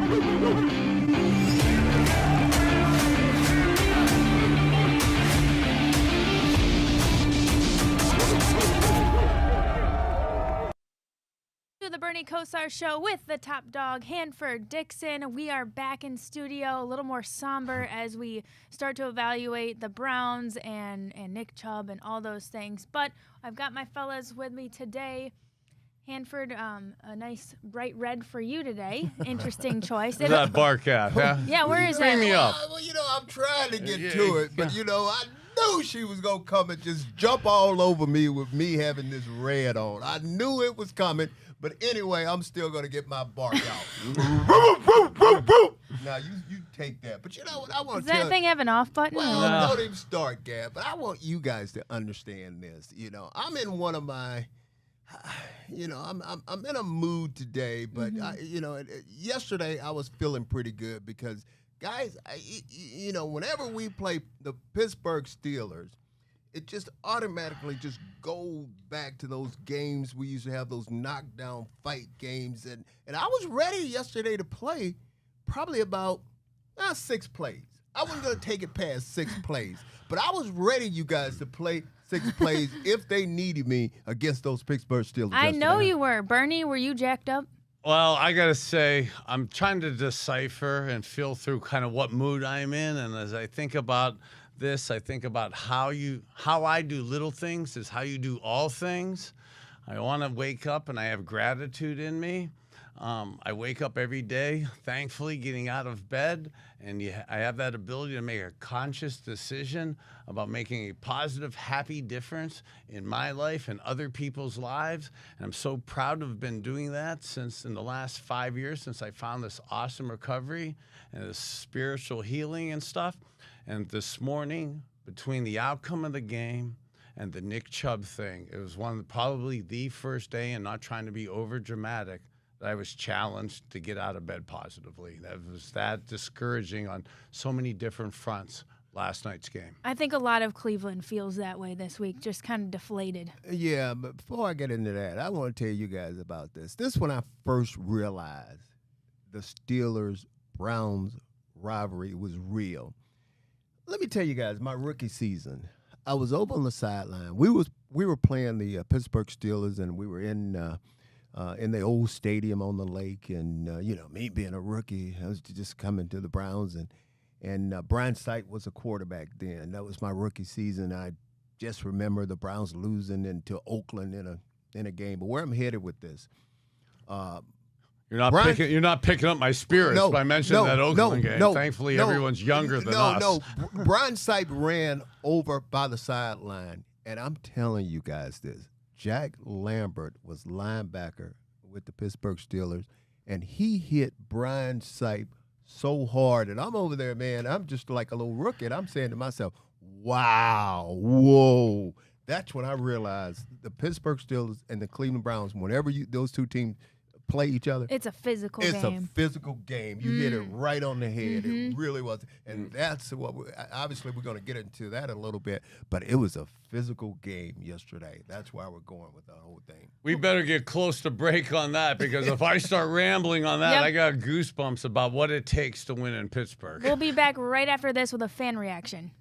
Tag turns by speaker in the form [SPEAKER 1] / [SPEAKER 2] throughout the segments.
[SPEAKER 1] The Bernie Kosar Show with the top dog, Hanford Dixon. We are back in studio, a little more somber as we start to evaluate the Browns and Nick Chubb and all those things. But I've got my fellas with me today. Hanford, a nice bright red for you today. Interesting choice.
[SPEAKER 2] Where's that bar cat, huh?
[SPEAKER 1] Yeah, where is
[SPEAKER 2] Bring
[SPEAKER 1] it?
[SPEAKER 2] me up.
[SPEAKER 3] Well, I'm trying to get to it, but, I knew she was going to come and just jump all over me with me having this red on. I knew it was coming, but anyway, I'm still going to get my bark out. Now, you take that. But you know what? I want to tell you.
[SPEAKER 1] Does that thing have an off button?
[SPEAKER 3] Well, don't even start, Gab, but I want you guys to understand this. I'm in one of my... I'm in a mood today, but yesterday I was feeling pretty good because, guys, whenever we play the Pittsburgh Steelers, it just automatically just goes back to those games we used to have, those knockdown fight games, and I was ready yesterday to play probably about 6 plays. I wasn't going to take it past 6 plays, but I was ready, you guys, to play 6 plays if they needed me against those Pittsburgh Steelers.
[SPEAKER 1] I know you were. Bernie, were you jacked up?
[SPEAKER 2] Well, I got to say, I'm trying to decipher and feel through kind of what mood I'm in. And as I think about this, I think about how I do little things is how you do all things. I want to wake up and I have gratitude in me. I wake up every day, thankfully, getting out of bed, and I have that ability to make a conscious decision about making a positive, happy difference in my life and other people's lives. And I'm so proud to have been doing that since in the last 5 years, since I found this awesome recovery and this spiritual healing and stuff. And this morning, between the outcome of the game and the Nick Chubb thing, it was probably the first day, and not trying to be over dramatic, that I was challenged to get out of bed positively. That was that discouraging on so many different fronts last night's game.
[SPEAKER 1] I think a lot of Cleveland feels that way this week, just kind of deflated.
[SPEAKER 3] Yeah, but before I get into that, I want to tell you guys about this. This is when I first realized the Steelers-Browns rivalry was real. Let me tell you guys, my rookie season, I was over on the sideline. We were playing the Pittsburgh Steelers, and we were in the old stadium on the lake, and me being a rookie, I was just coming to the Browns, and Brian Sight was a quarterback then. That was my rookie season. I just remember the Browns losing into Oakland in a game. But where I'm headed with this,
[SPEAKER 2] you're not picking up my spirits by mentioning that Oakland game. Thankfully, everyone's younger than us.
[SPEAKER 3] No, Brian Sight ran over by the sideline, and I'm telling you guys this. Jack Lambert was linebacker with the Pittsburgh Steelers, and he hit Brian Sight so hard. And I'm over there, man. I'm just like a little rookie. And I'm saying to myself, wow, whoa. That's when I realized the Pittsburgh Steelers and the Cleveland Browns, whenever those two teams play each other.
[SPEAKER 1] It's a physical game.
[SPEAKER 3] It's a physical game. You hit it right on the head.
[SPEAKER 1] Mm-hmm.
[SPEAKER 3] It really was. And that's what obviously we're going to get into that a little bit, but it was a physical game yesterday. That's why we're going with the whole thing.
[SPEAKER 2] We better get close to break on that, because if I start rambling on that, I got goosebumps about what it takes to win in Pittsburgh.
[SPEAKER 1] We'll be back right after this with a fan reaction.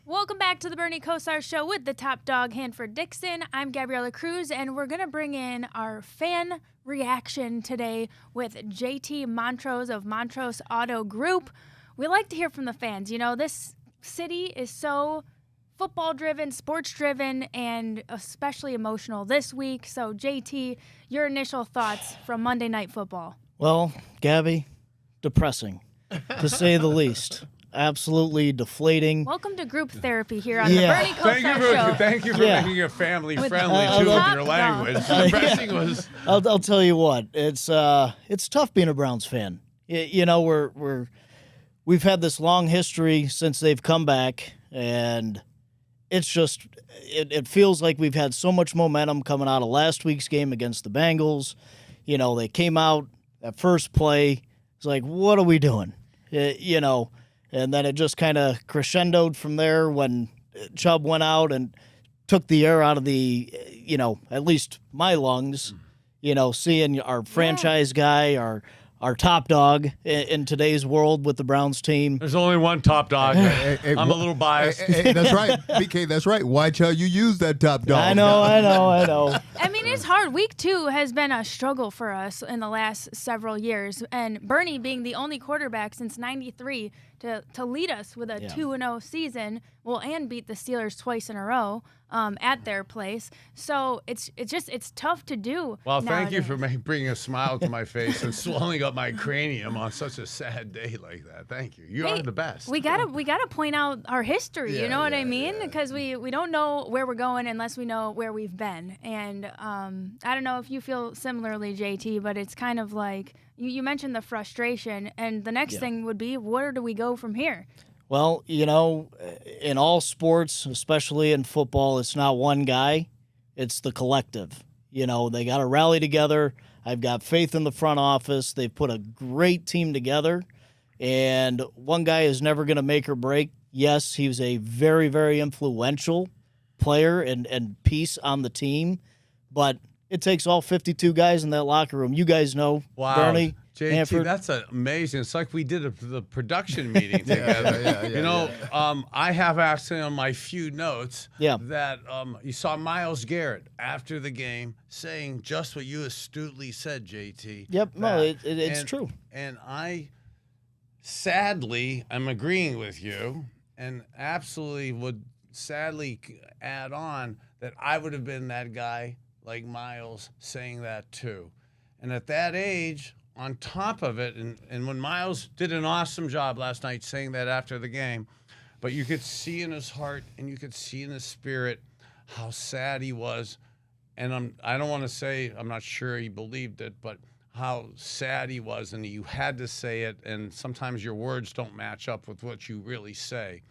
[SPEAKER 1] Welcome back to the Bernie Kosar Show with the top dog, Hanford Dixon. I'm Gabriella Cruz, and we're going to bring in our fan reaction today with JT Montrose of Montrose Auto Group. We like to hear from the fans. You know, this city is so football-driven, sports-driven, and especially emotional this week. So, JT, your initial thoughts from Monday Night Football.
[SPEAKER 4] Well, Gabby, depressing, to say the least. Absolutely deflating.
[SPEAKER 1] Welcome to group therapy here on the Bernie Kosar Show.
[SPEAKER 2] Thank you for making it family-friendly, too, with your language. Depressing was...
[SPEAKER 4] I'll tell you what, it's tough being a Browns fan. You know, we've had this long history since they've come back, and it's just, it feels like we've had so much momentum coming out of last week's game against the Bengals. You know, they came out, that first play, it's like, what are we doing? You know, and then it just kind of crescendoed from there when Chubb went out and took the air out of the, at least my lungs, seeing our franchise guy, our top dog in today's world with the Browns team.
[SPEAKER 2] There's only one top dog. I'm a little biased.
[SPEAKER 3] That's right, BK. That's right. Why shall you use that top dog?
[SPEAKER 4] I know.
[SPEAKER 1] I mean, it's hard. Week 2 has been a struggle for us in the last several years. And Bernie being the only quarterback since '93 to lead us with a 2-0 season, and beat the Steelers twice in a row at their place. So it's tough to do.
[SPEAKER 2] Well,
[SPEAKER 1] nowadays.
[SPEAKER 2] thank you for bringing a smile to my face and swelling up my cranium on such a sad day like that. Thank you. You are the best.
[SPEAKER 1] We gotta point out our history. You know what I mean? Because we don't know where we're going unless we know where we've been. And I don't know if you feel similarly, JT, but it's kind of like you mentioned the frustration, and the next thing would be, where do we go from here?
[SPEAKER 4] Well, in all sports, especially in football, it's not one guy, it's the collective. They got to rally together. I've got faith in the front office. They've put a great team together, and one guy is never going to make or break. Yes, he was a very, very influential player and piece on the team, but it takes all 52 guys in that locker room. You guys know,
[SPEAKER 2] wow.
[SPEAKER 4] Bernie,
[SPEAKER 2] JT,
[SPEAKER 4] Hanford.
[SPEAKER 2] that's amazing. It's like we did the production meeting together. I have actually on my few notes that you saw Myles Garrett after the game saying just what you astutely said, JT.
[SPEAKER 4] Yep, no, it's true.
[SPEAKER 2] And I sadly am agreeing with you and absolutely would sadly add on that I would have been that guy like Myles saying that too. And at that age, on top of it, and when Myles did an awesome job last night saying that after the game, but you could see in his heart and you could see in his spirit how sad he was. And I don't want to say, I'm not sure he believed it, but how sad he was, and you had to say it, and sometimes your words don't match up with what you really say.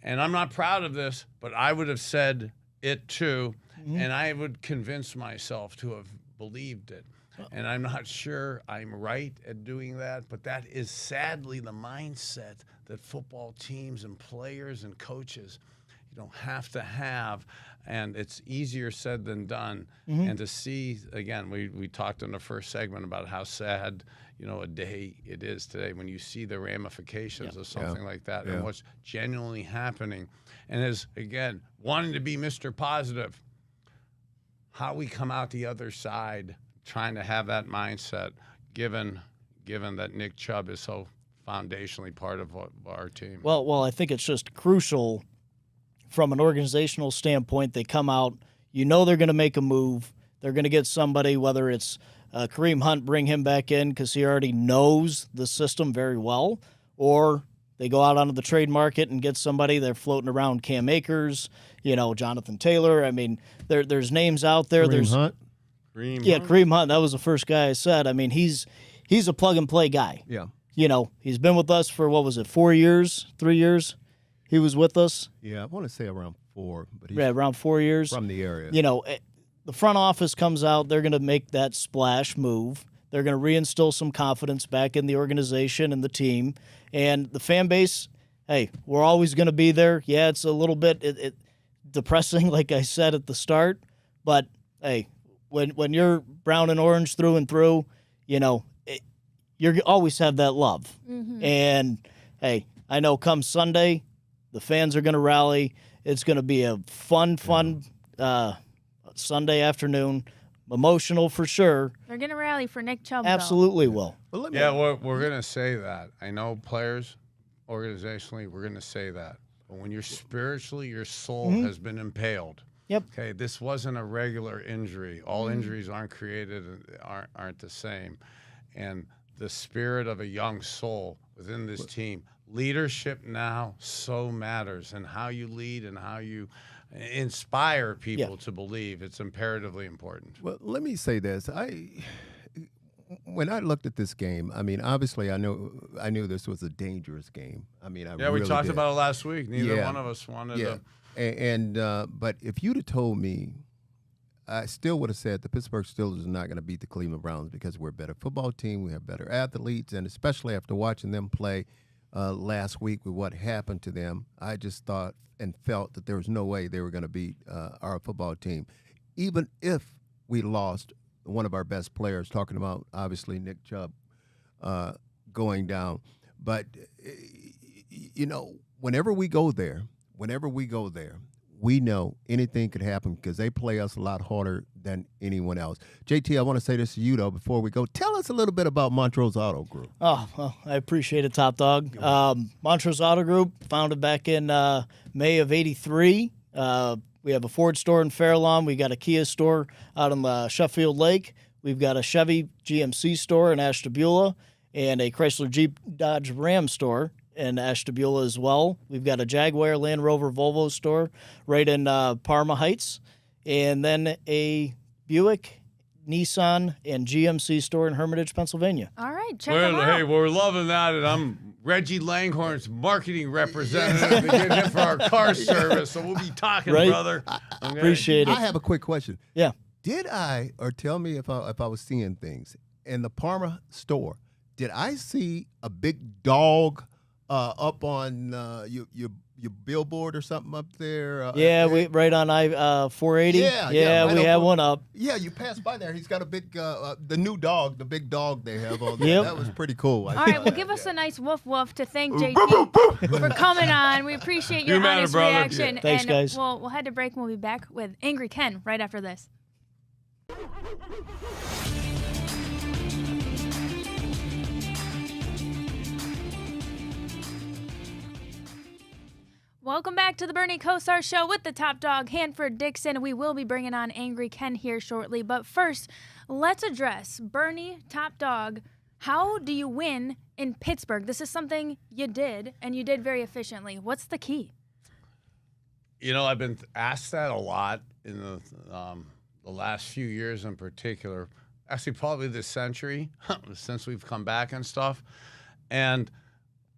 [SPEAKER 2] And I'm not proud of this, but I would have said it too, and I would convince myself to have believed it. And I'm not sure I'm right at doing that, but that is sadly the mindset that football teams and players and coaches, you don't have to have, and it's easier said than done. And to see, again, we talked in the first segment about how sad, a day it is today when you see the ramifications of something like that and what's genuinely happening. And as, again, wanting to be Mr. Positive, how we come out the other side trying to have that mindset, given that Nick Chubb is so foundationally part of our team.
[SPEAKER 4] Well, I think it's just crucial from an organizational standpoint. They come out, they're going to make a move. They're going to get somebody, whether it's Kareem Hunt, bring him back in because he already knows the system very well, or they go out onto the trade market and get somebody. They're floating around Cam Akers, Jonathan Taylor. I mean, there's names out there.
[SPEAKER 3] Kareem Hunt.
[SPEAKER 4] Kareem Hunt. That was the first guy I said. I mean, he's a plug-and-play guy.
[SPEAKER 3] Yeah.
[SPEAKER 4] He's been with us for, 4 years, 3 years? He was with us.
[SPEAKER 3] Yeah, I want to say around 4. But he's
[SPEAKER 4] around 4 years.
[SPEAKER 3] From the area.
[SPEAKER 4] The front office comes out. They're going to make that splash move. They're going to reinstill some confidence back in the organization and the team. And the fan base, hey, we're always going to be there. Yeah, it's a little bit depressing, like I said at the start. But, hey, when you're brown and orange through and through, you always have that love. And, hey, I know come Sunday, the fans are going to rally. It's going to be a fun Sunday afternoon. Emotional for sure.
[SPEAKER 1] They're going to rally for Nick Chubb,
[SPEAKER 4] Absolutely will.
[SPEAKER 2] We're going to say that. I know players, organizationally, we're going to say that. But when you're spiritually, your soul has been impaled.
[SPEAKER 4] Yep.
[SPEAKER 2] Okay, this wasn't a regular injury. All injuries aren't created and aren't the same. And the spirit of a young soul within this team, leadership now so matters, and how you lead and how you inspire people to believe. It's imperatively important.
[SPEAKER 3] Well, let me say this. When I looked at this game, I mean, obviously I knew this was a dangerous game. I mean,
[SPEAKER 2] we talked about it last week. Neither one of us wanted to.
[SPEAKER 3] But if you'd have told me, I still would have said the Pittsburgh Steelers are not going to beat the Cleveland Browns because we're a better football team, we have better athletes, and especially after watching them play last week with what happened to them. I just thought and felt that there was no way they were going to beat our football team, even if we lost one of our best players. Talking about obviously Nick Chubb going down, but whenever we go there, we know anything could happen because they play us a lot harder than anyone else. JT, I want to say this to you, though, before we go. Tell us a little bit about Montrose Auto Group.
[SPEAKER 4] Oh, well, I appreciate it, Top Dog. Montrose Auto Group, founded back in May of '83. We have a Ford store in Fairlawn. We got a Kia store out on Sheffield Lake. We've got a Chevy GMC store in Ashtabula and a Chrysler Jeep Dodge Ram store in Ashtabula as well. We've got a Jaguar Land Rover Volvo store right in Parma Heights, and then a Buick, Nissan, and GMC store in Hermitage, Pennsylvania.
[SPEAKER 1] All right, check them out.
[SPEAKER 2] Hey, we're loving that, and I'm Reggie Langhorn's marketing representative to get him for our car service, so we'll be talking,
[SPEAKER 4] right?
[SPEAKER 2] Brother. Okay.
[SPEAKER 4] Appreciate it.
[SPEAKER 3] I have a quick question.
[SPEAKER 4] Yeah.
[SPEAKER 3] Did I, or tell me if I was seeing things, in the Parma store, did I see a big dog up on your billboard or something up there?
[SPEAKER 4] We right on I-480.
[SPEAKER 3] Yeah,
[SPEAKER 4] we have one up.
[SPEAKER 3] Yeah, you pass by there. He's got a big, the new dog, the big dog they have on there.
[SPEAKER 4] Yep.
[SPEAKER 3] That was pretty cool.
[SPEAKER 1] All right, well, give us a nice woof woof to thank JT for coming on. We appreciate your honest reaction.
[SPEAKER 4] Yeah. Thanks,
[SPEAKER 1] and
[SPEAKER 4] guys.
[SPEAKER 1] We'll head to break and we'll be back with Angry Ken right after this. Welcome back to the Bernie Kosar Show with the top dog, Hanford Dixon. We will be bringing on Angry Ken here shortly. But first, let's address Bernie, top dog. How do you win in Pittsburgh? This is something you did, and you did very efficiently. What's the key?
[SPEAKER 2] I've been asked that a lot in the last few years in particular. Actually, probably this century, since we've come back and stuff. And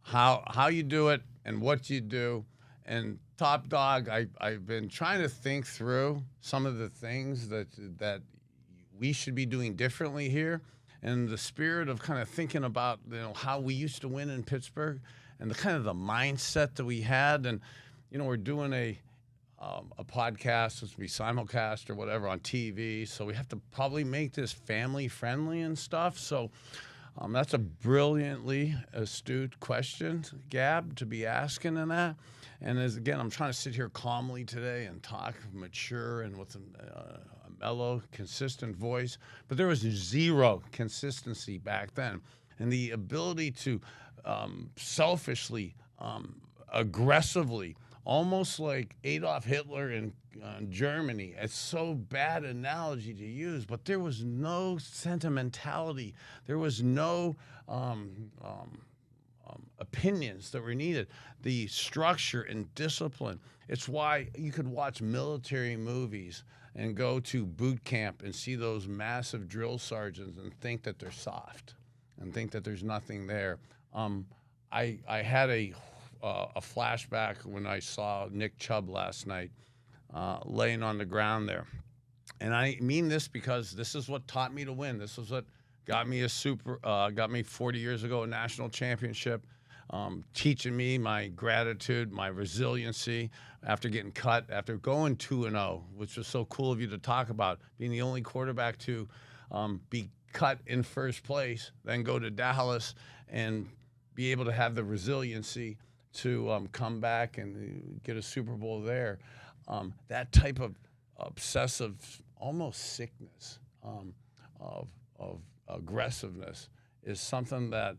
[SPEAKER 2] how you do it and what you do. And top dog, I've been trying to think through some of the things that we should be doing differently here, and the spirit of kind of thinking about how we used to win in Pittsburgh, and the kind of the mindset that we had. And we're doing a podcast, which will be simulcast or whatever on TV, so we have to probably make this family friendly and stuff. So that's a brilliantly astute question, Gab, to be asking in that. And I'm trying to sit here calmly today and talk mature and with a mellow, consistent voice. But there was zero consistency back then. And the ability to selfishly, aggressively, almost like Adolf Hitler in Germany. It's so bad analogy to use, but there was no sentimentality. There was no opinions that were needed. The structure and discipline. It's why you could watch military movies and go to boot camp and see those massive drill sergeants and think that they're soft and think that there's nothing there. I had a flashback when I saw Nick Chubb last night laying on the ground there. And I mean this because this is what taught me to win. This is what got me got me 40 years ago a national championship, teaching me my gratitude, my resiliency after getting cut, after going 2-0, which was so cool of you to talk about, being the only quarterback to be cut in first place, then go to Dallas and be able to have the resiliency to come back and get a Super Bowl there. That type of obsessive, almost sickness of aggressiveness is something that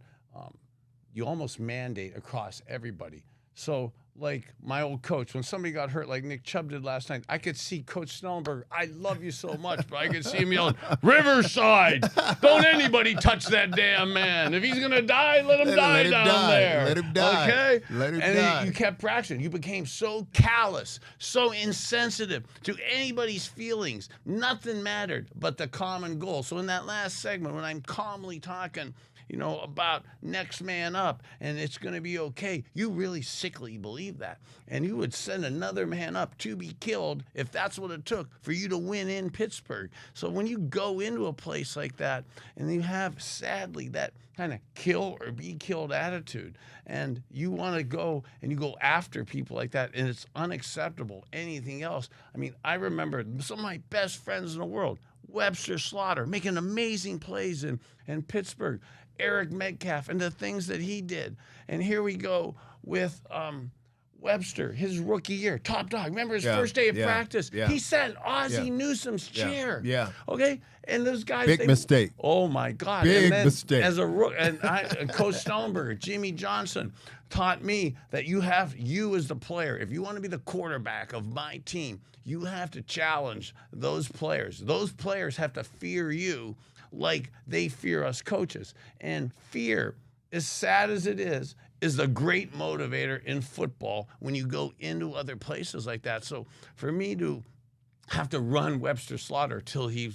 [SPEAKER 2] you almost mandate across everybody. So, like my old coach, when somebody got hurt like Nick Chubb did last night, I could see Coach Snellenberger, I love you so much, but I could see him yelling, Riverside, don't anybody touch that damn man. If he's going to die, let him die down there.
[SPEAKER 3] Let him die.
[SPEAKER 2] Okay?
[SPEAKER 3] Let him
[SPEAKER 2] die.
[SPEAKER 3] And
[SPEAKER 2] you kept practicing. You became so callous, so insensitive to anybody's feelings. Nothing mattered but the common goal. So in that last segment, when I'm calmly talking, about next man up and it's going to be okay. You really sickly believe that. And you would send another man up to be killed if that's what it took for you to win in Pittsburgh. So when you go into a place like that and you have, sadly, that kind of kill or be killed attitude, and you want to go and you go after people like that, and it's unacceptable. Anything else. I mean, I remember some of my best friends in the world, Webster Slaughter, making amazing plays in Pittsburgh, Eric Metcalf, and the things that he did. And here we go with Webster, his rookie year, top dog. Remember his first day of practice?
[SPEAKER 3] Yeah.
[SPEAKER 2] He sat in Ozzie Newsome's chair.
[SPEAKER 3] Yeah.
[SPEAKER 2] Okay? And those guys.
[SPEAKER 3] Big mistake.
[SPEAKER 2] Oh, my God.
[SPEAKER 3] Big
[SPEAKER 2] and then
[SPEAKER 3] mistake.
[SPEAKER 2] As a rook, and Coach Stoneberger, Jimmy Johnson taught me that you as the player, if you want to be the quarterback of my team, you have to challenge those players. Those players have to fear you like they fear us coaches. And fear, as sad as it is a great motivator in football when you go into other places like that. So for me to have to run Webster Slaughter till he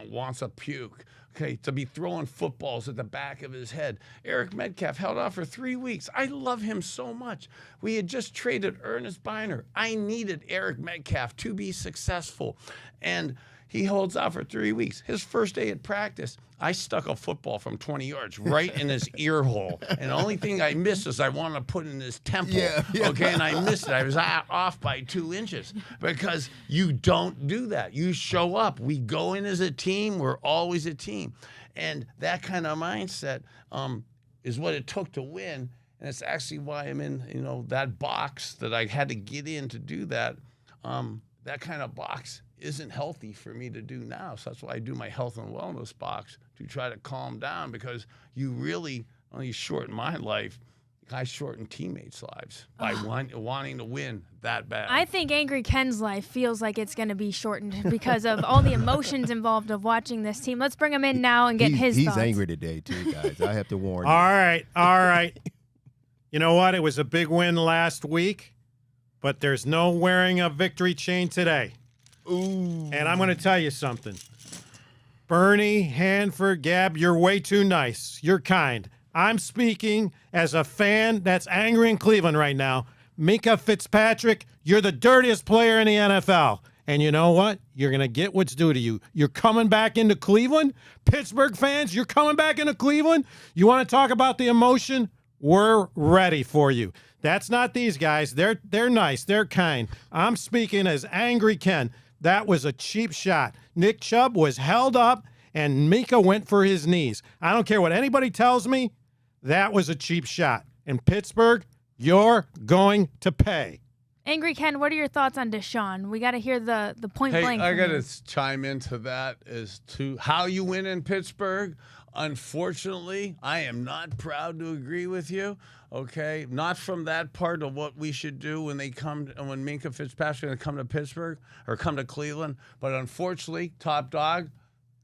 [SPEAKER 2] wants a puke, okay, to be throwing footballs at the back of his head. Eric Metcalf held off for 3 weeks. I love him so much. We had just traded Ernest Biner. I needed Eric Metcalf to be successful. And he holds out for 3 weeks. His first day at practice, I stuck a football from 20 yards right in his ear hole. And the only thing I missed is I wanted to put in his temple. Yeah. Okay, and I missed it. I was off by 2 inches because you don't do that. You show up. We go in as a team. We're always a team. And that kind of mindset is what it took to win. And it's actually why I'm in, that box that I had to get in to do that. That kind of box isn't healthy for me to do now. So that's why I do my health and wellness box, to try to calm down, because you really only shorten my life. I shorten teammates' lives by wanting to win that bad.
[SPEAKER 1] I think Angry Ken's life feels like it's going to be shortened because of all the emotions involved of watching this team. Let's bring him in now and get his thoughts.
[SPEAKER 3] He's angry today, too, guys. I have to warn you.
[SPEAKER 5] All right. You know what? It was a big win last week, but there's no wearing a victory chain today.
[SPEAKER 3] Ooh.
[SPEAKER 5] And I'm going to tell you something. Bernie, Hanford, Gab, you're way too nice. You're kind. I'm speaking as a fan that's angry in Cleveland right now. Minkah Fitzpatrick, you're the dirtiest player in the NFL. And you know what? You're going to get what's due to you. You're coming back into Cleveland. Pittsburgh fans, you're coming back into Cleveland. You want to talk about the emotion? We're ready for you. That's not these guys. They're nice. They're kind. I'm speaking as Angry Ken. That was a cheap shot. Nick Chubb was held up, and Minkah went for his knees. I don't care what anybody tells me. That was a cheap shot. In Pittsburgh, you're going to pay.
[SPEAKER 1] Angry Ken, what are your thoughts on Deshaun? We got to hear the point blank.
[SPEAKER 2] I got to chime into that as to how you win in Pittsburgh. Unfortunately, I am not proud to agree with you. Okay, not from that part of what we should do when Minkah Fitzpatrick going to come to Pittsburgh or come to Cleveland. But unfortunately, top dog,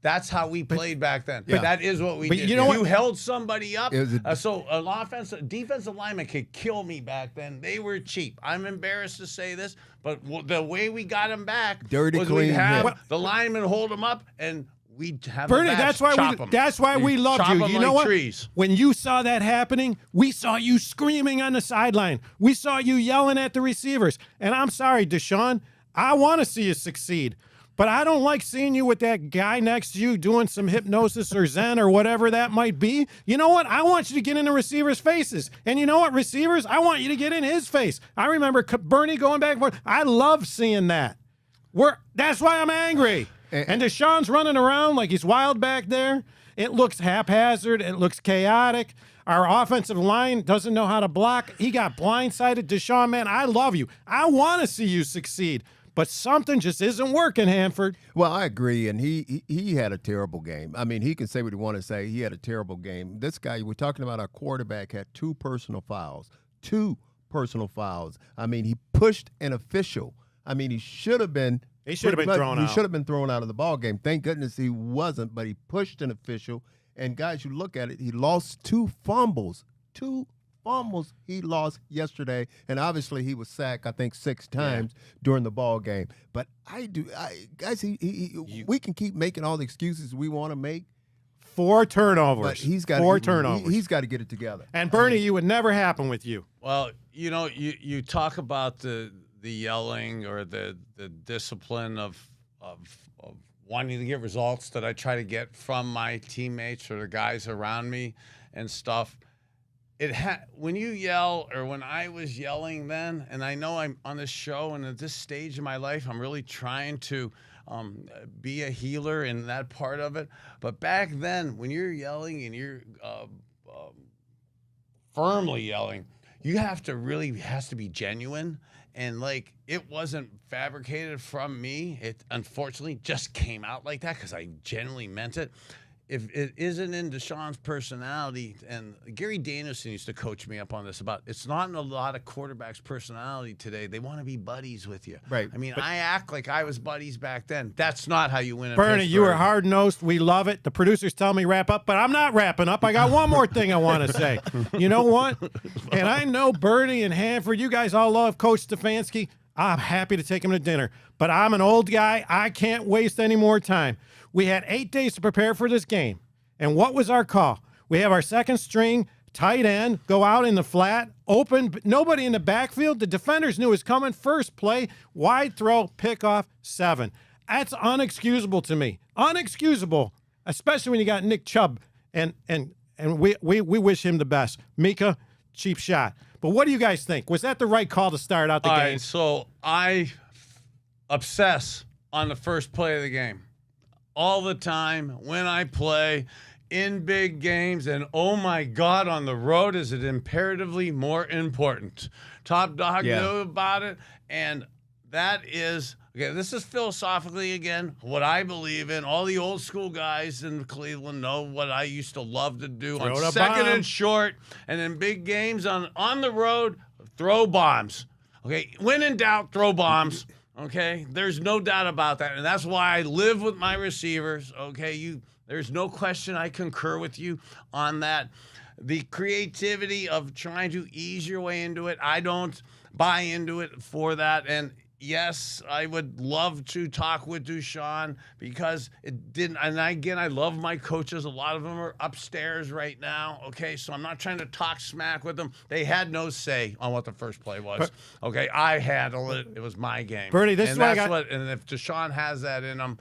[SPEAKER 2] that's how we played back then.
[SPEAKER 3] Yeah.
[SPEAKER 2] That is what we did.
[SPEAKER 5] You know
[SPEAKER 2] you held somebody up.
[SPEAKER 3] So
[SPEAKER 2] an defensive lineman could kill me back then. They were cheap. I'm embarrassed to say this, but the way we got him back was we'd have the lineman hold him up and we'd have
[SPEAKER 5] Bernie,
[SPEAKER 2] the
[SPEAKER 5] that's why we loved you. You know what?
[SPEAKER 2] Trees.
[SPEAKER 5] When you saw that happening, we saw you screaming on the sideline. We saw you yelling at the receivers. And I'm sorry, Deshaun, I want to see you succeed. But I don't like seeing you with that guy next to you doing some hypnosis or Zen or whatever that might be. You know what? I want you to get in the receivers' faces. And you know what, receivers? I want you to get in his face. I remember Bernie going back and forth. I love seeing that. That's why I'm angry. And Deshaun's running around like he's wild back there. It looks haphazard. It looks chaotic. Our offensive line doesn't know how to block. He got blindsided. Deshaun, man, I love you. I want to see you succeed. But something just isn't working, Hanford.
[SPEAKER 3] Well, I agree, and he had a terrible game. I mean, he can say what he want to say. He had a terrible game. This guy, we're talking about our quarterback, had 2 personal fouls. 2 personal fouls. I mean, he pushed an official. I mean, he should have been thrown out. He should have been thrown out of the ball game. Thank goodness he wasn't, but he pushed an official. And, guys, you look at it, he lost 2 fumbles. 2 fumbles he lost yesterday, and obviously he was sacked, I think, 6 times during the ball game. But guys, we can keep making all the excuses we want to make.
[SPEAKER 5] 4 turnovers.
[SPEAKER 3] But he's got
[SPEAKER 5] 4 turnovers.
[SPEAKER 3] He's got to get it together.
[SPEAKER 5] And Bernie, you would never happen with you.
[SPEAKER 2] Well, you talk about the yelling or the discipline of wanting to get results that I try to get from my teammates or the guys around me and stuff. When you yell, or when I was yelling then, and I know I'm on this show and at this stage of my life, I'm really trying to be a healer in that part of it. But back then, when you're yelling and you're firmly yelling, you have to really, it has to be genuine. And like, it wasn't fabricated from me. It unfortunately just came out like that because I genuinely meant it. If it isn't in Deshaun's personality, and Gary Danielson used to coach me up on this about, it's not in a lot of quarterbacks' personality today. They want to be buddies with you.
[SPEAKER 3] Right.
[SPEAKER 2] I mean, I act like I was buddies back then. That's not how you win in
[SPEAKER 5] Bernie, you
[SPEAKER 2] Pittsburgh.
[SPEAKER 5] are hard-nosed. We love it. The producers tell me wrap up, but I'm not wrapping up. I got one more thing I want to say. You know what? And I know Bernie and Hanford, you guys all love Coach Stefanski. I'm happy to take him to dinner. But I'm an old guy. I can't waste any more time. We had 8 days to prepare for this game. And what was our call? We have our second string tight end go out in the flat, open, nobody in the backfield. The defenders knew it was coming. First play, wide throw, pickoff, 7. That's unexcusable to me. Unexcusable, especially when you got Nick Chubb. And we wish him the best. Mika, cheap shot. But what do you guys think? Was that the right call to start out the
[SPEAKER 2] All
[SPEAKER 5] game?
[SPEAKER 2] right, so I obsess on the first play of the game all the time when I play in big games, and oh my God, on the road is it imperatively more important. Top Dog knew about it, and that is, okay, this is philosophically, again, what I believe in. All the old school guys in Cleveland know what I used to love to do on second and short, and in big games on the road, throw bombs. Okay, when in doubt, throw bombs. Okay, there's no doubt about that, and that's why I live with my receivers. Okay, there's no question I concur with you on that. The creativity of trying to ease your way into it, I don't buy into it for that. And yes, I would love to talk with Deshaun because it didn't. And again, I love my coaches. A lot of them are upstairs right now. Okay, so I'm not trying to talk smack with them. They had no say on what the first play was. Okay, I handled it. It was my game.
[SPEAKER 5] Bernie, this is what I got.
[SPEAKER 2] And if Deshaun has that in him,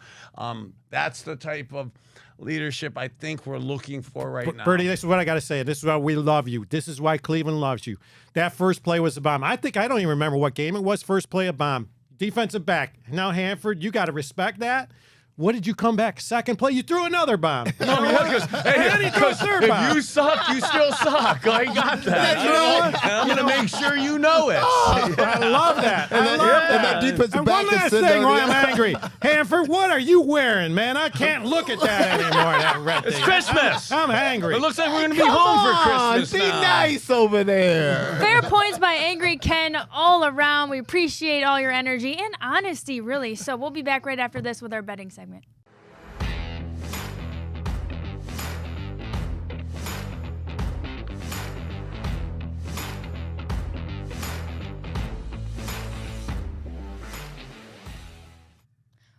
[SPEAKER 2] that's the type of leadership I think we're looking for right now.
[SPEAKER 5] Bernie, this is what I got to say. This is why we love you. This is why Cleveland loves you. That first play was a bomb. I don't even remember what game it was. First play, a bomb. Defensive back. Now, Hanford, you got to respect that. What did you come back? Second play, you threw another bomb.
[SPEAKER 2] Because if you suck, you still suck. I got that. I'm going to make sure you know it.
[SPEAKER 5] I love that.
[SPEAKER 3] And that defensive
[SPEAKER 5] And
[SPEAKER 3] back
[SPEAKER 5] one
[SPEAKER 3] is
[SPEAKER 5] last
[SPEAKER 3] sitting
[SPEAKER 5] thing
[SPEAKER 3] on
[SPEAKER 5] while
[SPEAKER 3] the-
[SPEAKER 5] I'm angry. Hanford, what are you wearing, man? I can't look at that anymore, that red
[SPEAKER 2] It's
[SPEAKER 5] thing.
[SPEAKER 2] Christmas.
[SPEAKER 5] I'm angry.
[SPEAKER 2] It looks like we're going to be home for Christmas
[SPEAKER 3] Be
[SPEAKER 2] now.
[SPEAKER 3] nice over there.
[SPEAKER 1] Fair points by Angry Ken all around. We appreciate all your energy and honesty, really. So we'll be back right after this with our betting segment.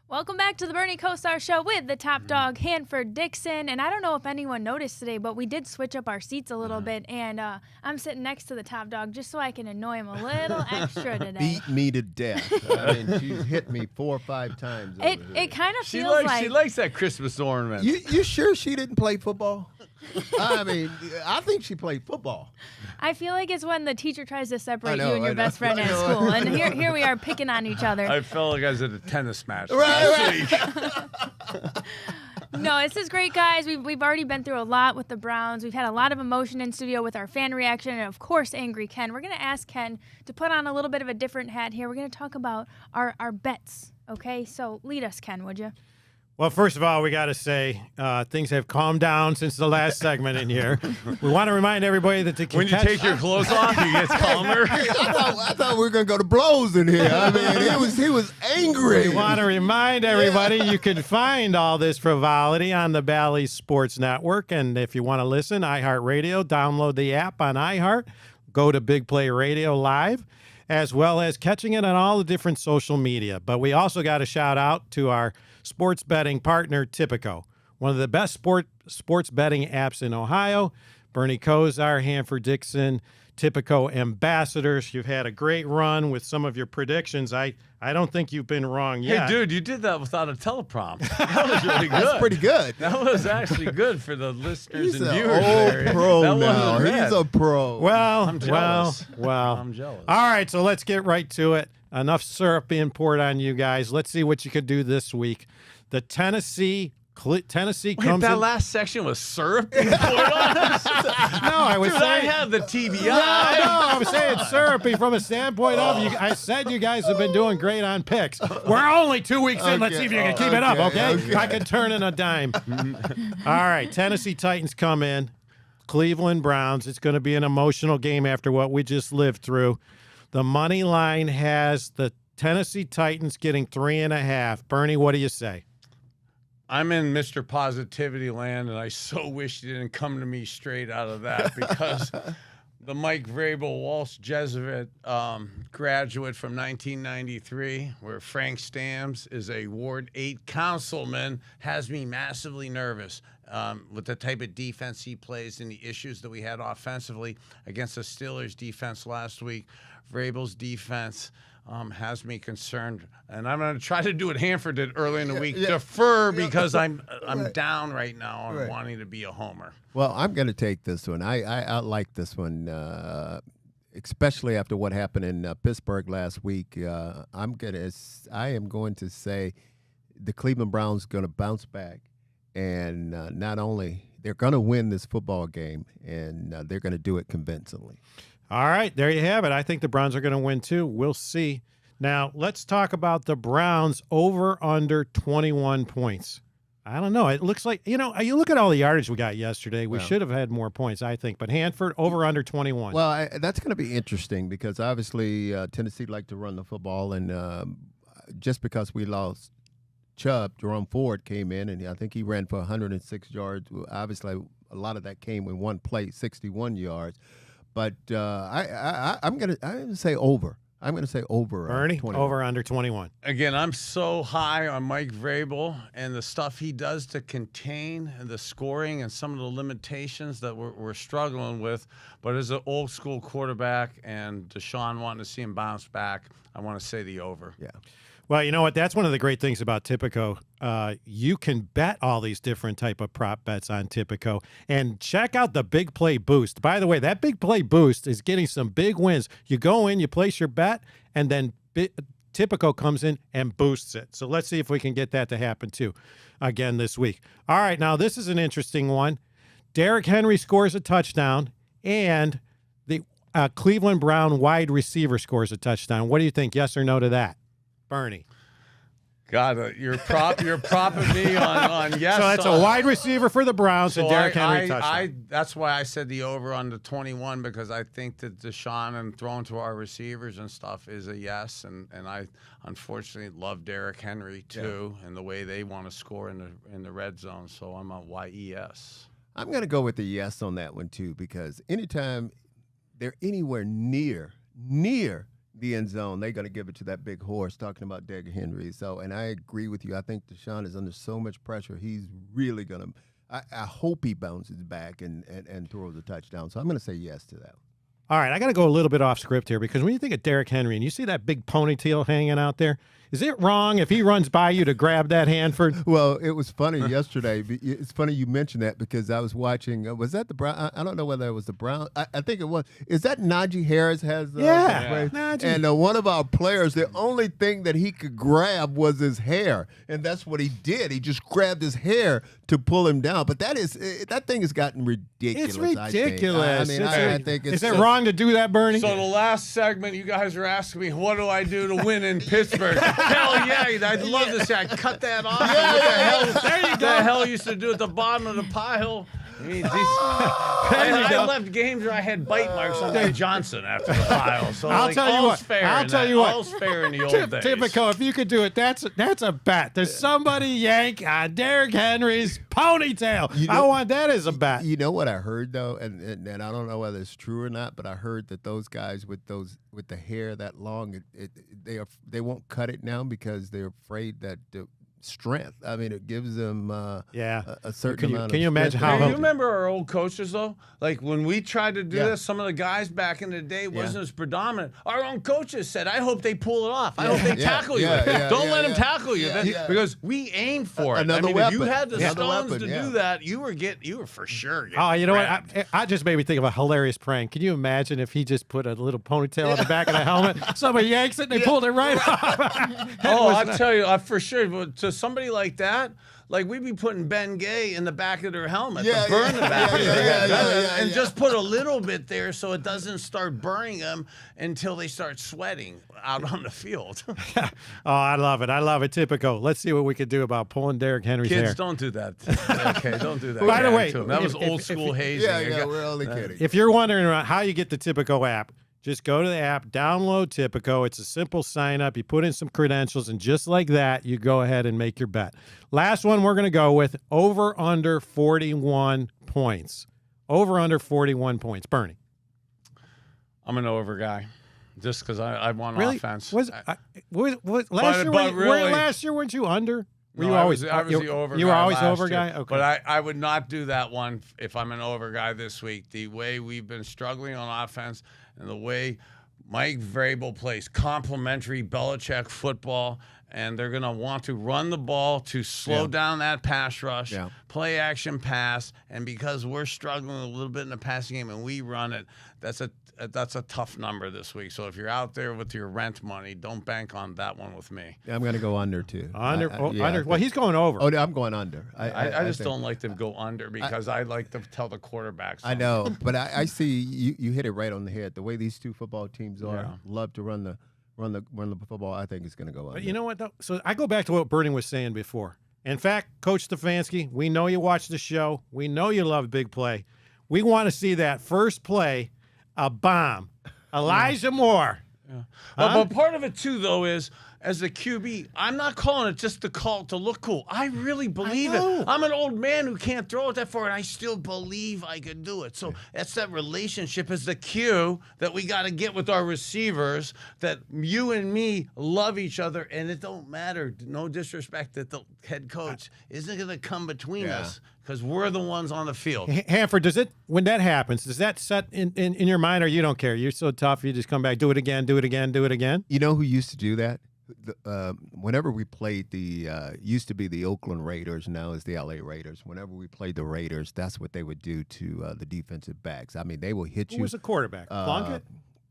[SPEAKER 1] Welcome back to the Bernie Kosar Show with the top dog, Hanford Dixon. And I don't know if anyone noticed today, but we did switch up our seats a little bit. And I'm sitting next to the top dog just so I can annoy him a little extra today.
[SPEAKER 3] Beat me to death. I mean, she's hit me 4 or 5 times. over here.
[SPEAKER 1] It kind of
[SPEAKER 2] She
[SPEAKER 1] feels
[SPEAKER 2] likes
[SPEAKER 1] like
[SPEAKER 2] that Christmas ornament.
[SPEAKER 3] You sure she didn't play football? I mean, I think she played football.
[SPEAKER 1] I feel like it's when the teacher tries to separate
[SPEAKER 3] know,
[SPEAKER 1] you and your
[SPEAKER 3] I know.
[SPEAKER 1] best friend at school. And here we are picking on each other.
[SPEAKER 2] I felt like I was at a tennis match.
[SPEAKER 3] Right.
[SPEAKER 1] No, this is great, guys. We've already been through a lot with the Browns. We've had a lot of emotion in studio with our fan reaction and, of course, Angry Ken. We're going to ask Ken to put on a little bit of a different hat here. We're going to talk about our bets, okay? So lead us, Ken, would you?
[SPEAKER 5] Well, first of all, we got to say things have calmed down since the last segment in here. We want to remind everybody that
[SPEAKER 2] When you take your clothes off, you get calmer.
[SPEAKER 3] I thought we were gonna go to blows in here. I mean, he was angry.
[SPEAKER 5] We want to remind everybody you can find all this frivolity on the Bally Sports Network. And if you want to listen, iHeartRadio, download the app on iHeart, go to Big Play Radio Live, as well as catching it on all the different social media. But we also got a shout out to our sports betting partner, Tipico. one of the best sports betting apps in Ohio. Bernie Kosar, Hanford Dixon, Tipico ambassadors. You've had a great run with some of your predictions. I don't think you've been wrong yet.
[SPEAKER 2] Hey, dude, you did that without a teleprompter. That was really good.
[SPEAKER 3] That's pretty good.
[SPEAKER 2] That was actually good for the listeners
[SPEAKER 3] He's
[SPEAKER 2] and
[SPEAKER 3] an
[SPEAKER 2] viewers.
[SPEAKER 3] old
[SPEAKER 2] there.
[SPEAKER 3] pro
[SPEAKER 2] That
[SPEAKER 3] now.
[SPEAKER 2] wasn't bad.
[SPEAKER 3] He's a pro.
[SPEAKER 5] Well,
[SPEAKER 2] I'm jealous.
[SPEAKER 5] well.
[SPEAKER 2] I'm jealous.
[SPEAKER 5] All right, so let's get right to it. Enough syrup being poured on you guys. Let's see what you could do this week. The Tennessee
[SPEAKER 2] Wait,
[SPEAKER 5] comes
[SPEAKER 2] that
[SPEAKER 5] in.
[SPEAKER 2] last section was syrup being poured on us?
[SPEAKER 5] No, I was
[SPEAKER 2] Dude, I
[SPEAKER 5] saying.
[SPEAKER 2] have the TBI.
[SPEAKER 5] No, I was saying syrupy from a standpoint of you. I said you guys have been doing great on picks. We're only 2 weeks in. Let's see if you can keep it up, okay? I can turn in a dime. All right, Tennessee Titans come in. Cleveland Browns. It's going to be an emotional game after what we just lived through. The money line has the Tennessee Titans getting 3.5. Bernie, what do you say?
[SPEAKER 2] I'm in Mr. Positivity land, and I so wish you didn't come to me straight out of that because the Mike Vrabel Walsh Jesuit graduate from 1993, where Frank Stamms is a Ward 8 councilman, has me massively nervous with the type of defense he plays and the issues that we had offensively against the Steelers' defense last week. Vrabel's defense has me concerned, and I'm going to try to do what Hanford did early in the week, defer because I'm down right now on wanting to be a homer.
[SPEAKER 3] Well, I'm going to take this one. I like this one, especially after what happened in Pittsburgh last week. I am going to say the Cleveland Browns going to bounce back, and not only they're going to win this football game, and they're going to do it convincingly.
[SPEAKER 5] All right, there you have it. I think the Browns are going to win too. We'll see. Now, let's talk about the Browns over under 21 points. I don't know. It looks like, you look at all the yardage we got yesterday. We should have had more points, I think. But Hanford, over under 21.
[SPEAKER 3] Well, that's going to be interesting because obviously Tennessee like to run the football. And just because we lost Chubb, Jerome Ford came in, and I think he ran for 106 yards. Obviously, a lot of that came in one play, 61 yards. But I'm going to say over. I'm going to say over.
[SPEAKER 5] Bernie,
[SPEAKER 3] 21.
[SPEAKER 5] over under 21.
[SPEAKER 2] Again, I'm so high on Mike Vrabel and the stuff he does to contain the scoring and some of the limitations that we're struggling with. But as an old school quarterback and Deshaun wanting to see him bounce back, I want to say the over.
[SPEAKER 3] Yeah.
[SPEAKER 5] Well, you know what? That's one of the great things about Tipico. You can bet all these different type of prop bets on Tipico. And check out the Big Play Boost. By the way, that Big Play Boost is getting some big wins. You go in, you place your bet, and then Tipico comes in and boosts it. So let's see if we can get that to happen too again this week. All right, now this is an interesting one. Derrick Henry scores a touchdown, and the Cleveland Brown wide receiver scores a touchdown. What do you think? Yes or no to that? Bernie.
[SPEAKER 2] God, you're propping me on yes.
[SPEAKER 5] So that's a wide receiver for the Browns and Derrick Henry touchdown.
[SPEAKER 2] That's why I said the over on the 21 because I think that Deshaun and throwing to our receivers and stuff is a yes, and I unfortunately love Derrick Henry too and the way they want to score in the red zone. So I'm on YES.
[SPEAKER 3] I'm going to go with the yes on that one too because anytime they're anywhere near the end zone, they're going to give it to that big horse, talking about Derrick Henry. So, and I agree with you. I think Deshaun is under so much pressure. He's really going to – I hope he bounces back and throws a touchdown. So I'm going to say yes to that.
[SPEAKER 5] All right, I got to go a little bit off script here because when you think of Derrick Henry and you see that big ponytail hanging out there, is it wrong if he runs by you to grab that, Hanford?
[SPEAKER 3] Well, it was funny yesterday. It's funny you mentioned that because I was watching. Was that the Brown? I don't know whether it was the Brown. I think it was. Is that Najee Harris has?
[SPEAKER 5] Najee.
[SPEAKER 3] And one of our players, the only thing that he could grab was his hair, and that's what he did. He just grabbed his hair to pull him down. But that thing has gotten ridiculous.
[SPEAKER 5] It's ridiculous.
[SPEAKER 3] I think it's.
[SPEAKER 5] Is it wrong to do that, Bernie?
[SPEAKER 2] So the last segment, you guys are asking me, what do I do to win in Pittsburgh? Hell yeah, I'd love to say I cut that off. There you go. The hell used to do at the bottom of the pile. I mean, I left games where I had bite marks on Dave Johnson after the pile. So
[SPEAKER 5] I'll tell you what.
[SPEAKER 2] All's fair in the old days.
[SPEAKER 5] Tipico, if you could do it, that's a bet. There's somebody yank on Derrick Henry's ponytail. I want that as a bet.
[SPEAKER 3] You know what I heard though, and I don't know whether it's true or not, but I heard that those guys with the hair that long, they won't cut it now because they're afraid that strength. I mean, it gives them
[SPEAKER 5] Yeah.
[SPEAKER 3] a certain
[SPEAKER 5] Can you-
[SPEAKER 3] amount
[SPEAKER 5] can
[SPEAKER 3] of
[SPEAKER 5] you imagine
[SPEAKER 3] strength.
[SPEAKER 5] how
[SPEAKER 2] Hey, you remember our old coaches though? Like when we tried to do
[SPEAKER 3] Yeah.
[SPEAKER 2] this, some of the guys back in the day wasn't as predominant. Our own coaches said, "I hope they pull it off. I hope they
[SPEAKER 3] Yeah.
[SPEAKER 2] tackle you.
[SPEAKER 3] Yeah.
[SPEAKER 2] Don't
[SPEAKER 3] Yeah.
[SPEAKER 2] let them
[SPEAKER 3] Yeah.
[SPEAKER 2] tackle you."
[SPEAKER 3] Yeah. Yeah.
[SPEAKER 2] Because we aimed for it.
[SPEAKER 3] Another
[SPEAKER 2] I mean, if you
[SPEAKER 3] weapon.
[SPEAKER 2] had the
[SPEAKER 3] Another
[SPEAKER 2] stones
[SPEAKER 3] weapon,
[SPEAKER 2] to
[SPEAKER 3] yeah.
[SPEAKER 2] do that, you were for sure.
[SPEAKER 5] Oh, you know
[SPEAKER 2] grabbed.
[SPEAKER 5] what? I just made me think of a hilarious prank. Can you imagine if he just put a little ponytail on the back of the helmet? Somebody yanks it and they pulled it right off.
[SPEAKER 2] Oh, I'll tell you, for sure. But to somebody like that, like we'd be putting Ben Gay in the back of their helmet
[SPEAKER 3] Yeah,
[SPEAKER 2] to burn
[SPEAKER 3] yeah,
[SPEAKER 2] the back
[SPEAKER 3] yeah,
[SPEAKER 2] of their
[SPEAKER 3] yeah,
[SPEAKER 2] head.
[SPEAKER 3] yeah,
[SPEAKER 2] And
[SPEAKER 3] yeah.
[SPEAKER 2] just put a little bit there so it doesn't start burning them until they start sweating out on the field.
[SPEAKER 5] Oh, I love it. I love it. Typical. Let's see what we could do about pulling Derrick Henry's
[SPEAKER 2] Kids,
[SPEAKER 5] hair.
[SPEAKER 2] don't do that. Okay, don't do that.
[SPEAKER 5] By the
[SPEAKER 2] Yeah,
[SPEAKER 5] way,
[SPEAKER 2] to 'em. That was
[SPEAKER 5] if-
[SPEAKER 2] old
[SPEAKER 5] if-
[SPEAKER 2] school hazing.
[SPEAKER 3] Yeah, we're only kidding.
[SPEAKER 5] If you're wondering about how you get the Typico app, just go to the app, download Typico. It's a simple sign up. You put in some credentials, and just like that, you go ahead and make your bet. Last one we're going to go with over under 41 points. Over under 41 points. Bernie.
[SPEAKER 2] I'm an over guy, just because I want
[SPEAKER 5] Really?
[SPEAKER 2] offense.
[SPEAKER 5] Was last year?
[SPEAKER 2] but really-
[SPEAKER 5] Last year weren't you under? Were
[SPEAKER 2] No,
[SPEAKER 5] you always?
[SPEAKER 2] I was the over.
[SPEAKER 5] You were
[SPEAKER 2] guy
[SPEAKER 5] always
[SPEAKER 2] last
[SPEAKER 5] over
[SPEAKER 2] year.
[SPEAKER 5] guy. Okay.
[SPEAKER 2] But I would not do that one if I'm an over guy this week. The way we've been struggling on offense and the way Mike Vrabel plays complimentary Belichick football, and they're going to want to run the ball to slow down that pass rush,
[SPEAKER 3] Yeah.
[SPEAKER 2] play action pass, and because we're struggling a little bit in the passing game and we run it, that's a tough number this week. So if you're out there with your rent money, don't bank on that one with me.
[SPEAKER 3] I'm going to go under too.
[SPEAKER 5] under.
[SPEAKER 3] Yeah,
[SPEAKER 5] Under. Well, he's going over.
[SPEAKER 3] Oh, no, I'm going under.
[SPEAKER 2] I just
[SPEAKER 3] think-
[SPEAKER 2] don't like to go under because I like to tell the quarterbacks.
[SPEAKER 3] I know, but I see you hit it right on the head. The way these two football teams are, love to run the football. I think it's going to go under.
[SPEAKER 5] But you know what, though? So I go back to what Bernie was saying before. In fact, Coach Stefanski, we know you watch the show. We know you love big play. We want to see that first play, a bomb. Elijah Moore.
[SPEAKER 2] But part of it too, though, is as a QB, I'm not calling it just to look cool. I really believe it.
[SPEAKER 5] know.
[SPEAKER 2] I'm an old man who can't throw it that far, and I still believe I could do it. So that's that relationship as the cue that we got to get with our receivers. That you and me love each other, and it don't matter. No disrespect that the head coach isn't going to come between us because we're the ones on the field.
[SPEAKER 5] Hanford, does it, when that happens, does that set in your mind, or you don't care? You're so tough, you just come back, do it again, do it again, do it again?
[SPEAKER 3] You know who used to do that? Whenever we played used to be the Oakland Raiders, now it's the LA Raiders. Whenever we played the Raiders, that's what they would do to the defensive backs. I mean, they will hit
[SPEAKER 5] Who
[SPEAKER 3] you.
[SPEAKER 5] was the quarterback? Plunkett?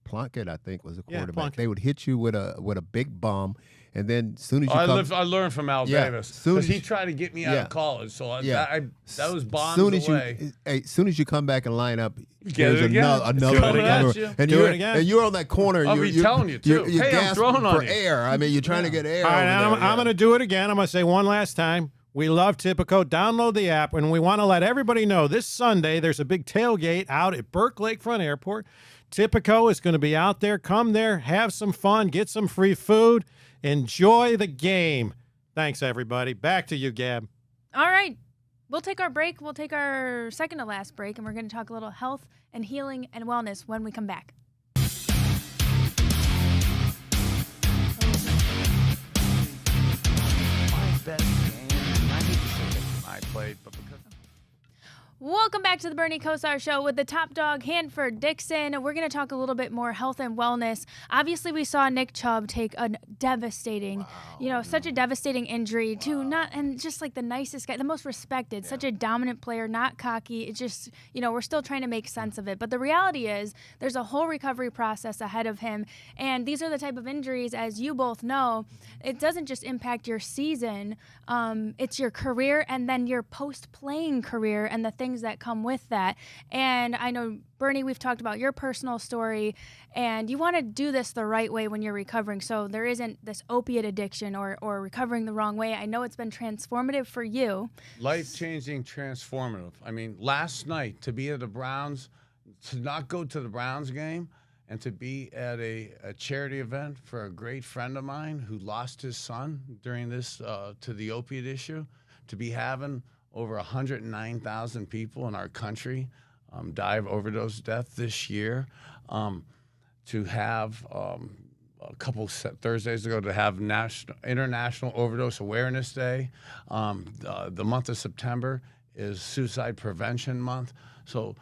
[SPEAKER 3] Plunkett, I think, was a
[SPEAKER 5] Yeah,
[SPEAKER 3] quarterback.
[SPEAKER 5] Plunkett.
[SPEAKER 3] They would hit you with a big bomb, and then as soon as you come,
[SPEAKER 2] I learned from Al
[SPEAKER 3] Yeah,
[SPEAKER 2] Davis
[SPEAKER 3] soon
[SPEAKER 2] because
[SPEAKER 3] as
[SPEAKER 2] he tried to get me out
[SPEAKER 3] yeah.
[SPEAKER 2] of college. So
[SPEAKER 3] Yeah.
[SPEAKER 2] that was bombs
[SPEAKER 3] soon as
[SPEAKER 2] away.
[SPEAKER 3] soon as you come back and line up,
[SPEAKER 2] Get
[SPEAKER 3] there's
[SPEAKER 2] it again.
[SPEAKER 3] another
[SPEAKER 2] It's coming at
[SPEAKER 3] another-
[SPEAKER 2] you.
[SPEAKER 3] and
[SPEAKER 5] Do
[SPEAKER 3] you're
[SPEAKER 5] it again.
[SPEAKER 3] and you're on that corner.
[SPEAKER 2] I'll
[SPEAKER 3] you're,
[SPEAKER 2] be telling you, too.
[SPEAKER 3] You're
[SPEAKER 2] Hey, I'm
[SPEAKER 3] gasping
[SPEAKER 2] throwing on
[SPEAKER 3] for
[SPEAKER 2] you.
[SPEAKER 3] air. I mean, you're trying to get air.
[SPEAKER 5] All right,
[SPEAKER 3] over there.
[SPEAKER 5] I'm going to do it again. I'm going to say one last time. We love Typico. Download the app, and we want to let everybody know this Sunday there's a big tailgate out at Burke Lakefront Airport. Typico is going to be out there. Come there, have some fun, get some free food, enjoy the game. Thanks, everybody. Back to you, Gab.
[SPEAKER 1] All right. We'll take our break. We'll take our second to last break, and we're going to talk a little health and healing and wellness when we come back.
[SPEAKER 2] My best game, I hate to say that I played, but because
[SPEAKER 1] Welcome back to the Bernie Kosar Show with the top dog, Hanford Dixon. We're going to talk a little bit more health and wellness. Obviously, we saw Nick Chubb take a devastating, such a devastating injury to and just like the nicest guy, the most respected, such a dominant player, not cocky. It's just, we're still trying to make sense of it. But the reality is there's a whole recovery process ahead of him. And these are the type of injuries, as you both know, it doesn't just impact your season. It's your career and then your post-playing career and the things that come with that. And I know, Bernie, we've talked about your personal story, and you want to do this the right way when you're recovering, so there isn't this opiate addiction or recovering the wrong way. I know it's been transformative for you.
[SPEAKER 2] life-changing, transformative. I mean, last night to be at the Browns, to not go to the Browns game, and to be at a charity event for a great friend of mine who lost his son during this to the opiate issue, to be having over 109,000 people in our country die of overdose death this year, to have Thursdays ago to have International Overdose Awareness Day. The month of September is Suicide Prevention Month. So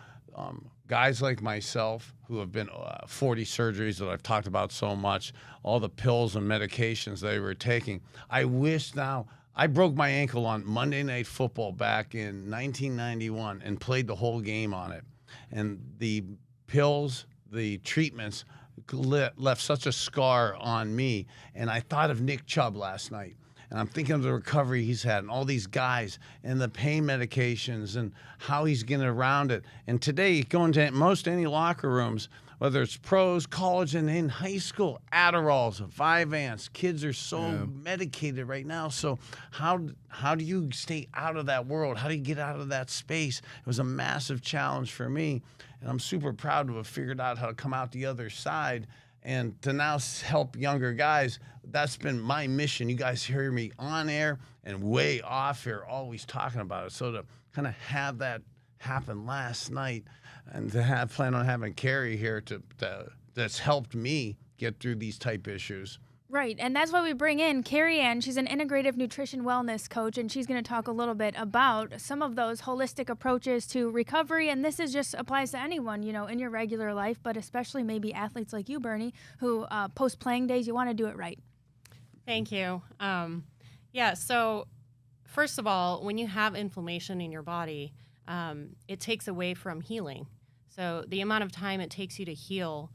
[SPEAKER 2] guys like myself who have been 40 surgeries that I've talked about so much, all the pills and medications they were taking, I wish now. I broke my ankle on Monday Night Football back in 1991 and played the whole game on it. And the pills, the treatments left such a scar on me. And I thought of Nick Chubb last night. And I'm thinking of the recovery he's had and all these guys and the pain medications and how he's getting around it. And today, you go into most any locker rooms, whether it's pros, college, and in high school, Adderalls, Vyvanse. Kids are so medicated right now. So how do you stay out of that world? How do you get out of that space? It was a massive challenge for me. And I'm super proud to have figured out how to come out the other side and to now help younger guys. That's been my mission. You guys hear me on air and way off air always talking about it. So to kind of have that happen last night and to plan on having Carrie here that's helped me get through these type issues.
[SPEAKER 1] Right, and that's why we bring in Carrie Ann. She's an integrative nutrition wellness coach, and she's going to talk a little bit about some of those holistic approaches to recovery. And this is just applies to anyone, in your regular life, but especially maybe athletes like you, Bernie, who post-playing days, you want to do it right.
[SPEAKER 6] Thank you. So first of all, when you have inflammation in your body, it takes away from healing. So the amount of time it takes you to heal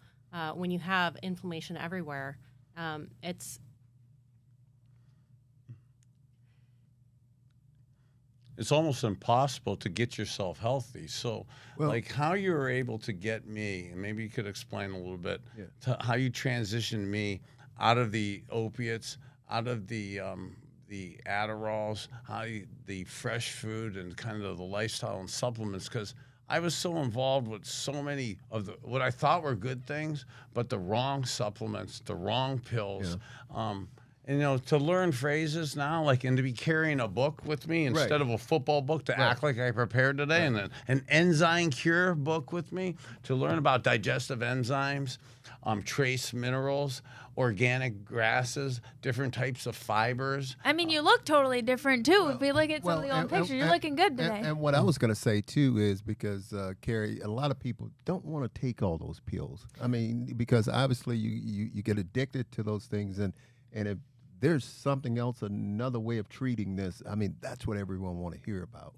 [SPEAKER 6] when you have inflammation everywhere,
[SPEAKER 2] it's almost impossible to get yourself healthy. So, how you were able to get me, and maybe you could explain a little bit to how you transitioned me out of the opiates, out of the Adderalls, the fresh food, and kind of the lifestyle and supplements, because I was so involved with so many of what I thought were good things, but the wrong supplements, the wrong pills. And, to learn phrases now, and to be carrying a book with me instead of a football book, to act like I prepared today, and an enzyme cure book with me, to learn about digestive enzymes, trace minerals, organic grasses, different types of fibers.
[SPEAKER 1] I mean, you look totally different, too. If we look at some of the old pictures, you're looking good today.
[SPEAKER 3] And what I was going to say, too, is because, Carrie, a lot of people don't want to take all those pills. I mean, because obviously you get addicted to those things, and if there's something else, another way of treating this, I mean, that's what everyone want to hear about.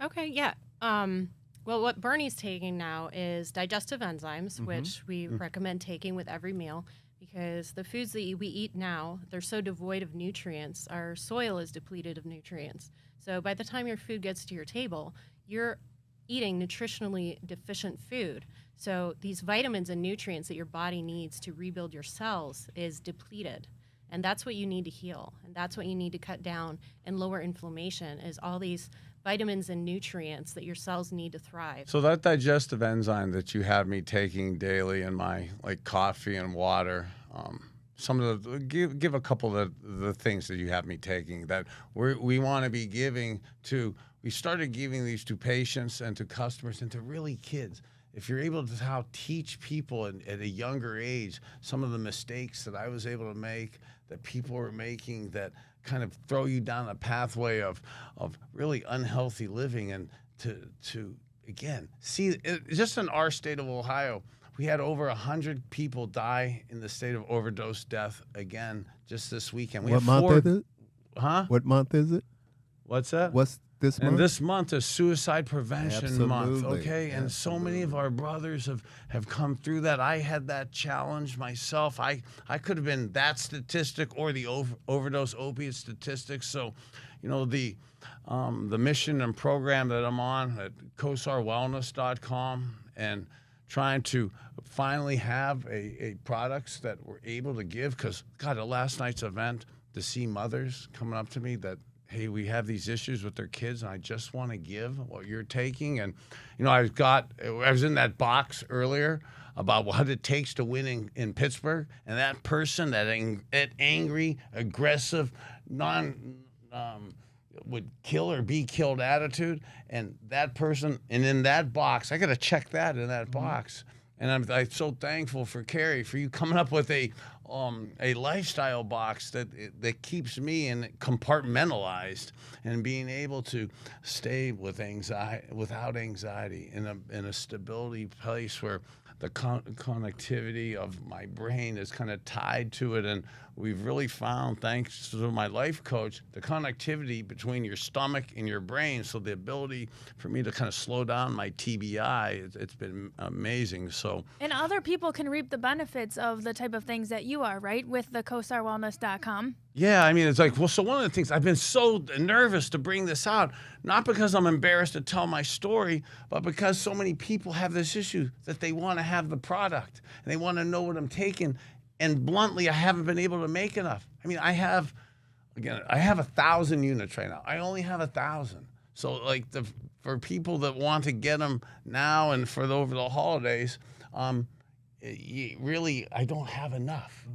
[SPEAKER 6] Okay, yeah. Well, what Bernie's taking now is digestive enzymes, which we recommend taking with every meal, because the foods that we eat now, they're so devoid of nutrients. Our soil is depleted of nutrients. So by the time your food gets to your table, you're eating nutritionally deficient food. So these vitamins and nutrients that your body needs to rebuild your cells is depleted. And that's what you need to heal. And that's what you need to cut down and lower inflammation, is all these vitamins and nutrients that your cells need to thrive.
[SPEAKER 2] So that digestive enzyme that you have me taking daily in my coffee and water, some of the give a couple of the things that you have me taking that we want to be giving to. We started giving these to patients and to customers and to really kids. If you're able to teach people at a younger age some of the mistakes that I was able to make, that people were making, that kind of throw you down a pathway of really unhealthy living, and to again see just in our state of Ohio, we had over 100 people die in the state of overdose death again just this weekend.
[SPEAKER 3] What month is it?
[SPEAKER 2] Huh?
[SPEAKER 3] What month is it?
[SPEAKER 2] What's that?
[SPEAKER 3] What's this month?
[SPEAKER 2] And this month is Suicide Prevention Month, okay? And so many of our brothers have come through that. I had that challenge myself. I could have been that statistic or the overdose opiate statistics. So, the mission and program that I'm on at kosarwellness.com, and trying to finally have a products that we're able to give, because, God, at last night's event, to see mothers coming up to me that, hey, we have these issues with their kids, and I just want to give what you're taking. And, I was in that box earlier about what it takes to win in Pittsburgh, and that person, that angry, aggressive, would kill or be killed attitude, and that person, and in that box, I got to check that in that box. And I'm so thankful for Carrie, for you coming up with a a lifestyle box that keeps me in compartmentalized and being able to stay with without anxiety in a stability place where the connectivity of my brain is kind of tied to it. And we've really found, thanks to my life coach, the connectivity between your stomach and your brain. So the ability for me to kind of slow down my TBI, it's been amazing. So,
[SPEAKER 1] and other people can reap the benefits of the type of things that you are, right? With the KosarWellness.com.
[SPEAKER 2] Yeah, I mean, it's like, well, so one of the things, I've been so nervous to bring this out, not because I'm embarrassed to tell my story, but because so many people have this issue that they want to have the product and they want to know what I'm taking. And bluntly, I haven't been able to make enough. I mean, I have 1,000 units right now. I only have 1,000. So like for people that want to get them now and over the holidays, really, I don't have enough,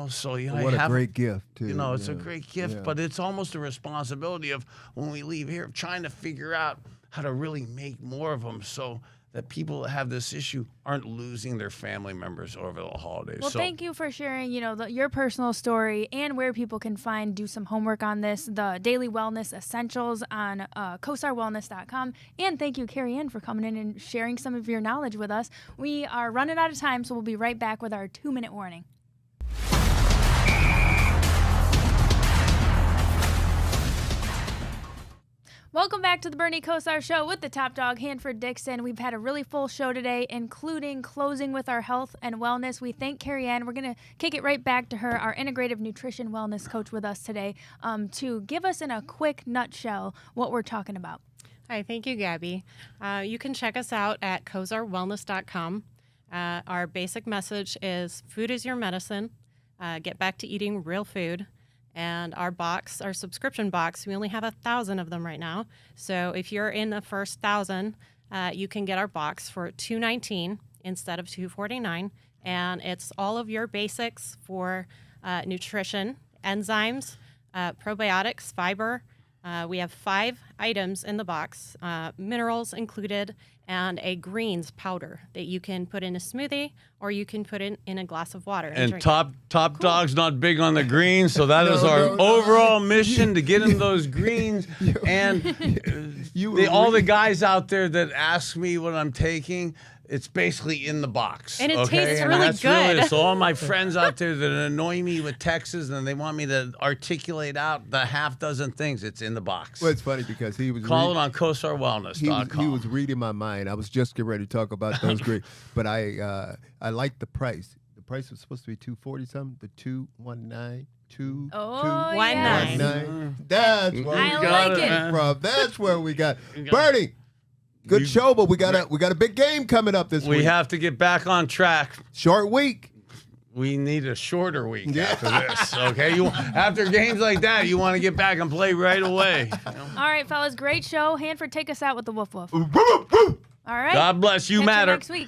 [SPEAKER 2] so,
[SPEAKER 3] what a great gift, too.
[SPEAKER 2] It's a great gift, but it's almost a responsibility of when we leave here, trying to figure out how to really make more of them so that people that have this issue aren't losing their family members over the holidays.
[SPEAKER 1] Well, thank you for sharing, your personal story and where people can do some homework on this, the Daily Wellness Essentials on KosarWellness.com. And thank you, Carrie Ann, for coming in and sharing some of your knowledge with us. We are running out of time, so we'll be right back with our 2-minute warning. Welcome back to the Bernie Kosar Show with the top dog, Hanford Dixon. We've had a really full show today, including closing with our health and wellness. We thank Carrie Ann. We're going to kick it right back to her, our integrative nutrition wellness coach with us today, to give us in a quick nutshell what we're talking about.
[SPEAKER 6] Hi, thank you, Gabby. You can check us out at KosarWellness.com. Our basic message is food is your medicine. Get back to eating real food. And our subscription box, we only have 1,000 of them right now. So if you're in the first 1,000, you can get our box for $219 instead of $249. And it's all of your basics for nutrition, enzymes, probiotics, fiber. We have 5 items in the box, minerals included, and a greens powder that you can put in a smoothie or you can put in a glass of water.
[SPEAKER 2] And
[SPEAKER 6] drink.
[SPEAKER 2] top dog's not big on the greens, so that is our overall mission to get him those greens. And all the guys out there that ask me what I'm taking, it's basically in the box.
[SPEAKER 6] And it
[SPEAKER 2] okay?
[SPEAKER 6] tastes really good.
[SPEAKER 2] So all my friends out there that annoy me with texts and they want me to articulate out the half dozen things, it's in the box.
[SPEAKER 3] Well, it's funny because he was
[SPEAKER 2] Call it on KosarWellness.com.
[SPEAKER 3] He was reading my mind. I was just getting ready to talk about those great, but I like the price. The price was supposed to be $240 something. The $219.
[SPEAKER 1] Oh,
[SPEAKER 6] $219.
[SPEAKER 3] That's where
[SPEAKER 1] I
[SPEAKER 3] we got
[SPEAKER 1] like it.
[SPEAKER 3] from. That's where we got Bernie. Good show, but we got a big game coming up this week.
[SPEAKER 2] We have to get back on track.
[SPEAKER 3] Short week.
[SPEAKER 2] We need a shorter week after this, okay? After games like that, you want to get back and play right away.
[SPEAKER 1] All right, fellas, great show. Hanford, take us out with the woof woof.
[SPEAKER 3] Woo, woo, woo.
[SPEAKER 1] All right.
[SPEAKER 2] God bless you,
[SPEAKER 1] Catch
[SPEAKER 2] matter.
[SPEAKER 1] you next week.